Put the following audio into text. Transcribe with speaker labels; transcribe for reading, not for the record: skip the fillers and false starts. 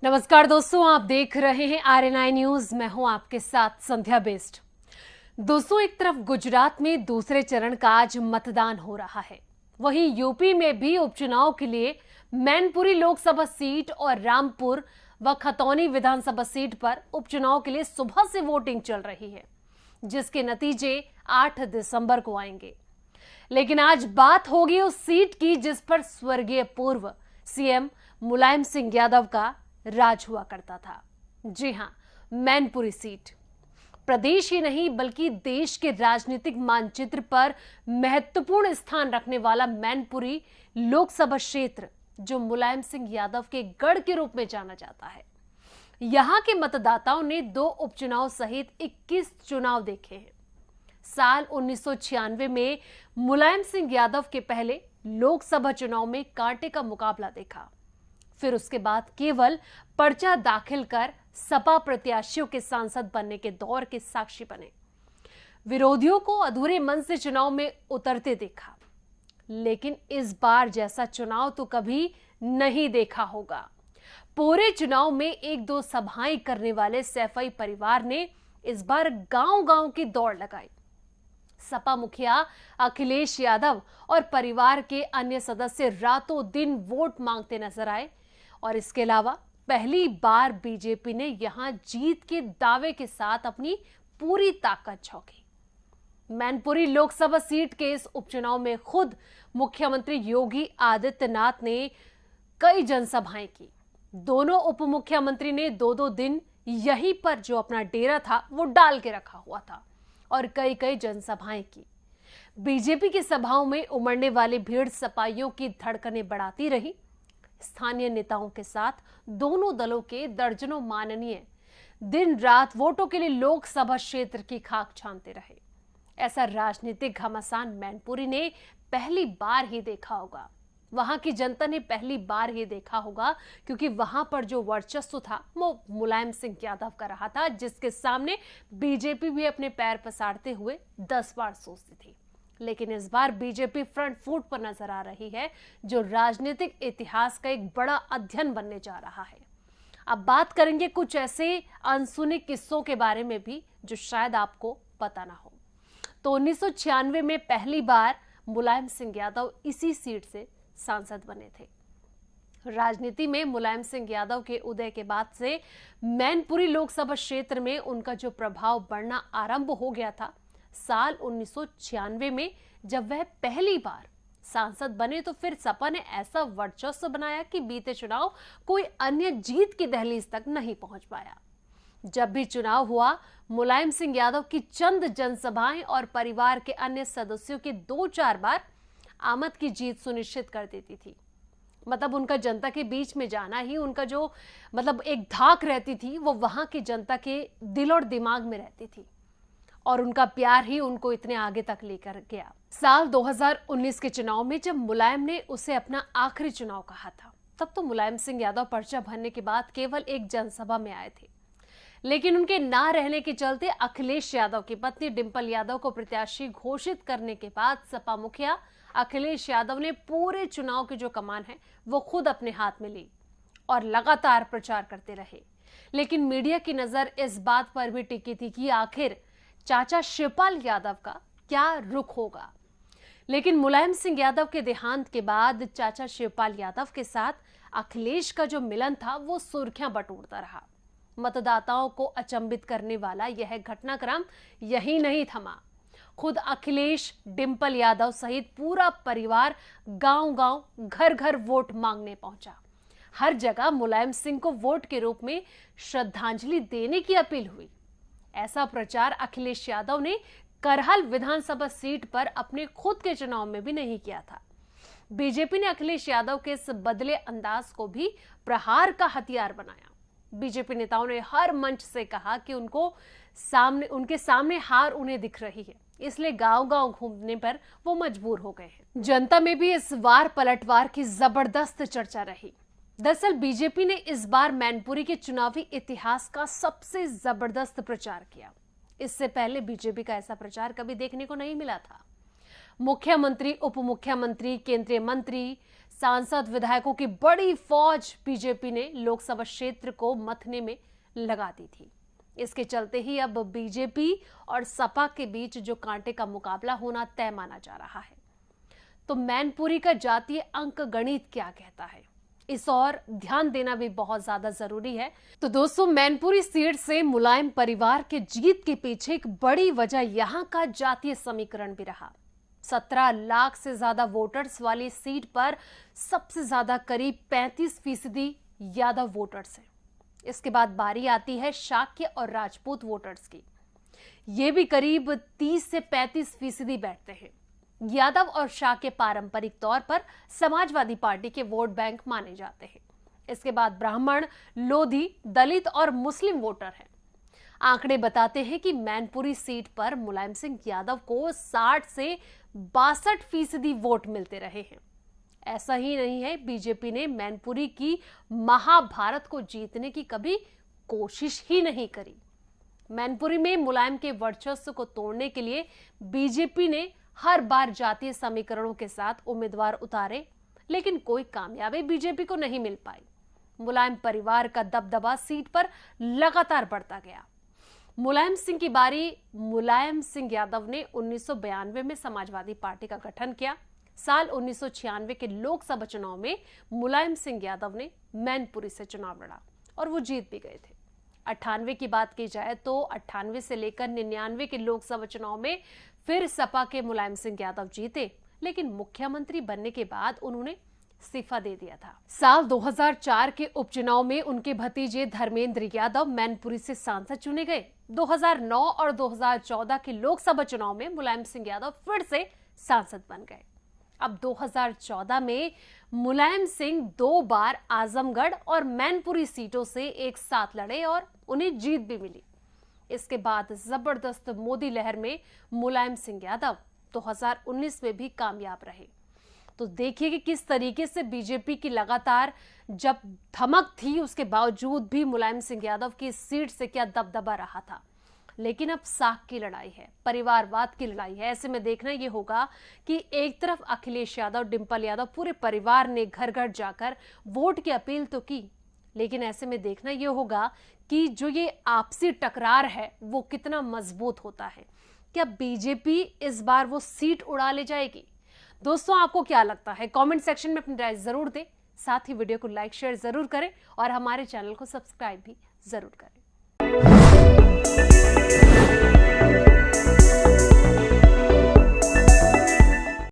Speaker 1: नमस्कार दोस्तों, आप देख रहे हैं RNI न्यूज। मैं हूं आपके साथ संध्या बेस्ट। दोस्तों, एक तरफ गुजरात में दूसरे चरण का आज मतदान हो रहा है, वहीं यूपी में भी उपचुनाव के लिए मैनपुरी लोकसभा सीट और रामपुर व खतौनी विधानसभा सीट पर उपचुनाव के लिए सुबह से वोटिंग चल रही है, जिसके नतीजे 8 दिसंबर को आएंगे। लेकिन आज बात होगी उस सीट की जिस पर स्वर्गीय पूर्व सीएम मुलायम सिंह यादव का राज हुआ करता था। जी हां, मैनपुरी सीट प्रदेश ही नहीं बल्कि देश के राजनीतिक मानचित्र पर महत्वपूर्ण स्थान रखने वाला मैनपुरी लोकसभा क्षेत्र, जो मुलायम सिंह यादव के गढ़ के रूप में जाना जाता है। यहां के मतदाताओं ने 2 उपचुनाव सहित 21 चुनाव देखे हैं। साल 1996 में मुलायम सिंह यादव के पहले लोकसभा चुनाव में कांटे का मुकाबला देखा। फिर उसके बाद केवल पर्चा दाखिल कर सपा प्रत्याशियों के सांसद बनने के दौर के साक्षी बने। विरोधियों को अधूरे मन से चुनाव में उतरते देखा, लेकिन इस बार जैसा चुनाव तो कभी नहीं देखा होगा। पूरे चुनाव में 1-2 सभाएं करने वाले सैफई परिवार ने इस बार गांव-गांव की दौड़ लगाई। सपा मुखिया अखिलेश यादव और परिवार के अन्य सदस्य रातों दिन वोट मांगते नजर आए और इसके अलावा पहली बार बीजेपी ने यहां जीत के दावे के साथ अपनी पूरी ताकत झोंकी। मैनपुरी लोकसभा सीट के इस उपचुनाव में खुद मुख्यमंत्री योगी आदित्यनाथ ने कई जनसभाएं की। दोनों उप मुख्यमंत्री ने 2-2 दिन यहीं पर जो अपना डेरा था वो डाल के रखा हुआ था और कई जनसभाएं की। बीजेपी की सभाओं में उमड़ने वाली भीड़ सपाइयों की धड़कनें बढ़ाती रही। स्थानीय नेताओं के साथ दोनों दलों के दर्जनों माननीय दिन रात वोटों के लिए लोकसभा क्षेत्र की खाक छानते रहे। ऐसा राजनीतिक घमासान मैनपुरी ने पहली बार ही देखा होगा। वहां की जनता ने पहली बार ही देखा होगा, क्योंकि वहां पर जो वर्चस्व था वो मुलायम सिंह यादव का रहा था, जिसके सामने बीजेपी भी अपने पैर पसारते हुए 10 बार सोचती थी। लेकिन इस बार बीजेपी फ्रंट फुट पर नजर आ रही है, जो राजनीतिक इतिहास का एक बड़ा अध्ययन बनने जा रहा है। अब बात करेंगे कुछ ऐसे अनसुने किस्सों के बारे में भी जो शायद आपको पता ना हो। तो 1996 में पहली बार मुलायम सिंह यादव इसी सीट से सांसद बने थे। राजनीति में मुलायम सिंह यादव के उदय के बाद से मैनपुरी लोकसभा क्षेत्र में उनका जो प्रभाव बढ़ना आरंभ हो गया था। साल 1996 में जब वह पहली बार सांसद बने तो फिर सपा ने ऐसा वर्चस्व बनाया कि बीते चुनाव कोई अन्य जीत की दहलीज तक नहीं पहुंच पाया। जब भी चुनाव हुआ, मुलायम सिंह यादव की चंद जनसभाएं और परिवार के अन्य सदस्यों की 2-4 बार आमद की जीत सुनिश्चित कर देती थी। मतलब उनका जनता के बीच में जाना ही उनका जो एक धाक रहती थी, वो वहां की जनता के दिल और दिमाग में रहती थी और उनका प्यार ही उनको इतने आगे तक लेकर गया। साल 2019 के चुनाव में जब मुलायम ने उसे अपना आखिरी चुनाव कहा था, तब तो मुलायम सिंह यादव पर्चा भरने के बाद केवल एक जनसभा में आए थे। लेकिन उनके ना रहने के चलते अखिलेश यादव की पत्नी डिंपल यादव को प्रत्याशी घोषित करने के बाद सपा मुखिया अखिलेश यादव ने पूरे चुनाव की जो कमान है वो खुद अपने हाथ में ली और लगातार प्रचार करते रहे। लेकिन मीडिया की नजर इस बात पर भी टिकी थी कि आखिर चाचा शिवपाल यादव का क्या रुख होगा। लेकिन मुलायम सिंह यादव के देहांत के बाद चाचा शिवपाल यादव के साथ अखिलेश का जो मिलन था वो सुर्खियां बटोरता रहा। मतदाताओं को अचंभित करने वाला यह घटनाक्रम यही नहीं थमा। खुद अखिलेश, डिंपल यादव सहित पूरा परिवार गांव-गांव, घर-घर वोट मांगने पहुंचा। हर जगह मुलायम सिंह को वोट के रूप में श्रद्धांजलि देने की अपील हुई। ऐसा प्रचार अखिलेश यादव ने करहल विधानसभा सीट पर अपने खुद के चुनाव में भी नहीं किया था। बीजेपी ने अखिलेश यादव के इस बदले अंदाज को भी प्रहार का हथियार बनाया। बीजेपी नेताओं ने हर मंच से कहा कि उनके सामने हार उन्हें दिख रही है, इसलिए गांव-गांव घूमने पर वो मजबूर हो गए हैं। जनता में भी इस वार पलटवार की जबरदस्त चर्चा रही। दरअसल बीजेपी ने इस बार मैनपुरी के चुनावी इतिहास का सबसे जबरदस्त प्रचार किया। इससे पहले बीजेपी का ऐसा प्रचार कभी देखने को नहीं मिला था। मुख्यमंत्री, उप मुख्यमंत्री, केंद्रीय मंत्री सांसद विधायकों की बड़ी फौज बीजेपी ने लोकसभा क्षेत्र को मथने में लगा दी थी। इसके चलते ही अब बीजेपी और सपा के बीच जो कांटे का मुकाबला होना तय माना जा रहा है। तो मैनपुरी का जातीय अंक गणित क्या कहता है, इस और ध्यान देना भी बहुत ज्यादा जरूरी है। तो दोस्तों, मैनपुरी सीट से मुलायम परिवार के जीत के पीछे एक बड़ी वजह यहां का जातीय समीकरण भी रहा। 17 लाख से ज्यादा वोटर्स वाली सीट पर सबसे ज्यादा करीब 35% यादव वोटर्स हैं। इसके बाद बारी आती है शाक्य और राजपूत वोटर्स की। ये भी करीब 30 से 35% बैठते हैं। यादव और शाक्य पारंपरिक तौर पर समाजवादी पार्टी के वोट बैंक माने जाते हैं। इसके बाद ब्राह्मण, लोधी, दलित और मुस्लिम वोटर हैं। आंकड़े बताते हैं कि मैनपुरी सीट पर मुलायम सिंह यादव को 60 से 62% वोट मिलते रहे हैं। ऐसा ही नहीं है, बीजेपी ने मैनपुरी की महाभारत को जीतने की कभी कोशिश ही नहीं करी। मैनपुरी में मुलायम के वर्चस्व को तोड़ने के लिए बीजेपी ने हर बार जातीय समीकरणों के साथ उम्मीदवार उतारे, लेकिन कोई कामयाबी बीजेपी को नहीं मिल पाई। मुलायम परिवार का दबदबा सीट पर लगातार बढ़ता गया। मुलायम सिंह की बारी। मुलायम सिंह यादव ने 1992 में समाजवादी पार्टी का गठन किया। साल 1996 के लोकसभा चुनाव में मुलायम सिंह यादव ने मैनपुरी से चुनाव लड़ा और वो जीत भी गए थे। 98 की बात की जाए तो 98 से लेकर 99 के लोकसभा चुनाव में फिर सपा के मुलायम सिंह यादव जीते, लेकिन मुख्यमंत्री बनने के बाद उन्होंने इस्तीफा दे दिया था। साल 2004 के उपचुनाव में उनके भतीजे धर्मेंद्र यादव मैनपुरी से सांसद चुने गए। 2009 और 2014 के लोकसभा चुनाव में मुलायम सिंह यादव फिर से सांसद बन गए। अब 2014 में मुलायम सिंह 2 बार आजमगढ़ और मैनपुरी सीटों से एक साथ लड़े और उन्हें जीत भी मिली। इसके बाद जबरदस्त मोदी लहर में मुलायम सिंह यादव 2019 में भी कामयाब रहे। तो देखिए कि किस तरीके से बीजेपी की लगातार जब धमक थी, उसके बावजूद भी मुलायम सिंह यादव की सीट से क्या दबदबा रहा था। लेकिन अब साख की लड़ाई है, परिवारवाद की लड़ाई है। ऐसे में देखना यह होगा कि एक तरफ अखिलेश यादव, डिंपल यादव, पूरे परिवार ने घर घर जाकर वोट की अपील तो की, लेकिन ऐसे में देखना यह होगा कि जो ये आपसी टकरार है वो कितना मजबूत होता है। क्या बीजेपी इस बार वो सीट उड़ा ले जाएगी? दोस्तों, आपको क्या लगता है? कमेंट सेक्शन में अपनी राय जरूर दें। साथ ही वीडियो को लाइक शेयर जरूर करें और हमारे चैनल को सब्सक्राइब भी जरूर करें।